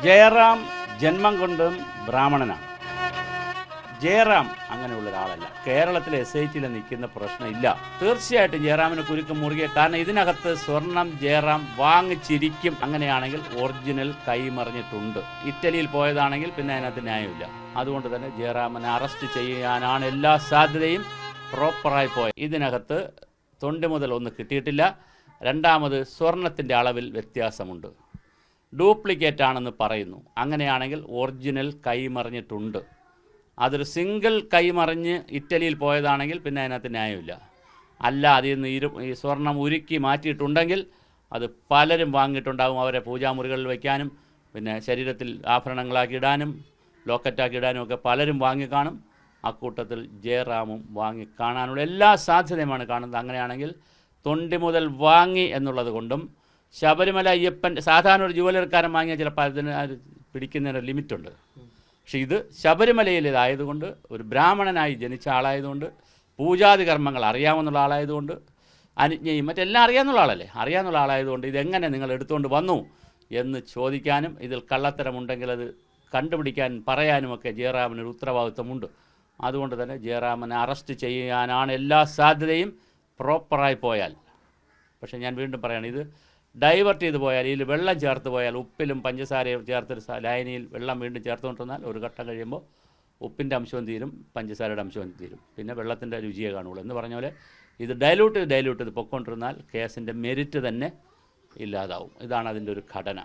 ജയറാം ജന്മം കൊണ്ടും ബ്രാഹ്മണനാണ്. ജയറാം അങ്ങനെയുള്ള ഒരാളല്ല. കേരളത്തിലെ SIT നിൽക്കുന്ന പ്രശ്നമില്ല. തീർച്ചയായിട്ടും ജയറാമിന് കുരുക്കം മുറുകിയ, കാരണം ഇതിനകത്ത് സ്വർണം ജയറാം വാങ്ങിച്ചിരിക്കും. അങ്ങനെയാണെങ്കിൽ ഒറിജിനൽ കൈമറിഞ്ഞിട്ടുണ്ട്. ഇറ്റലിയിൽ പോയതാണെങ്കിൽ പിന്നെ അതിനകത്ത് ന്യായമില്ല. അതുകൊണ്ട് തന്നെ ജയറാമിനെ അറസ്റ്റ് ചെയ്യാനാണ് എല്ലാ സാധ്യതയും. പ്രോപ്പറായി പോയ ഇതിനകത്ത് തൊണ്ടി മുതൽ ഒന്നും കിട്ടിയിട്ടില്ല. രണ്ടാമത് സ്വർണത്തിൻ്റെ അളവിൽ വ്യത്യാസമുണ്ട്. ഡ്യൂപ്ലിക്കേറ്റ് ആണെന്ന് പറയുന്നു. അങ്ങനെയാണെങ്കിൽ ഒറിജിനൽ കൈമറിഞ്ഞിട്ടുണ്ട്. അതൊരു സിംഗിൾ കൈമറിഞ്ഞ് ഇറ്റലിയിൽ പോയതാണെങ്കിൽ പിന്നെ അതിനകത്ത് ന്യായമില്ല. അല്ല, അതിൽ നിന്ന് ഈ സ്വർണം ഉരുക്കി മാറ്റിയിട്ടുണ്ടെങ്കിൽ അത് പലരും വാങ്ങിയിട്ടുണ്ടാകും. അവരെ പൂജാമുറികളിൽ വയ്ക്കാനും പിന്നെ ശരീരത്തിൽ ആഭരണങ്ങളാക്കി ഇടാനും ലോക്കറ്റാക്കി ഇടാനും ഒക്കെ പലരും വാങ്ങിക്കാണും. അക്കൂട്ടത്തിൽ ജയറാമും വാങ്ങിക്കാണാനുള്ള എല്ലാ സാധ്യതയുമാണ് കാണുന്നത്. അങ്ങനെയാണെങ്കിൽ തൊണ്ടി മുതൽ വാങ്ങി എന്നുള്ളത് കൊണ്ടും ശബരിമല അയ്യപ്പൻ സാധാരണ ഒരു ജുവലറിക്കാരൻ വാങ്ങിയാൽ ചിലപ്പോൾ അതിന് പിടിക്കുന്നതിന് ലിമിറ്റുണ്ട്. പക്ഷേ ഇത് ശബരിമലയിലേതായതുകൊണ്ട്, ഒരു ബ്രാഹ്മണനായി ജനിച്ച ആളായതുകൊണ്ട്, പൂജാതി കർമ്മങ്ങൾ അറിയാമെന്നുള്ള ആളായതുകൊണ്ട്, അനുജ്ഞയും മറ്റെല്ലാം അറിയാമെന്നുള്ള ആളല്ലേ, അറിയാമെന്നുള്ള ആളായതുകൊണ്ട് ഇതെങ്ങനെ നിങ്ങൾ എടുത്തുകൊണ്ട് വന്നു എന്ന് ചോദിക്കാനും ഇതിൽ കള്ളത്തരമുണ്ടെങ്കിൽ അത് കണ്ടുപിടിക്കാൻ പറയാനുമൊക്കെ ജയറാമിനൊരു ഉത്തരവാദിത്വമുണ്ട്. അതുകൊണ്ട് തന്നെ ജയറാമിനെ അറസ്റ്റ് ചെയ്യാനാണ് എല്ലാ സാധ്യതയും, പ്രോപ്പറായി പോയാൽ. പക്ഷേ ഞാൻ വീണ്ടും പറയുകയാണ്, ഇത് ഡൈവേർട്ട് ചെയ്ത് പോയാൽ, ഇതിൽ വെള്ളം ചേർത്ത് പോയാൽ, ഉപ്പിലും പഞ്ചസാരയും ചേർത്തൊരു ലായനിയിൽ വെള്ളം വീണ്ടും ചേർത്തുകൊണ്ടിരുന്നാൽ ഒരു ഘട്ടം കഴിയുമ്പോൾ ഉപ്പിൻ്റെ അംശവും തീരും, പഞ്ചസാരയുടെ അംശവും തീരും, പിന്നെ വെള്ളത്തിൻ്റെ രുചിയെ കാണുള്ളൂ. എന്ന് പറഞ്ഞ പോലെ ഇത് ഡൈലൂട്ട് ചെയ്ത് പൊയ്ക്കൊണ്ടിരുന്നാൽ കേസിൻ്റെ മെരിറ്റ് തന്നെ ഇല്ലാതാവും. ഇതാണ് അതിൻ്റെ ഒരു ഘടന.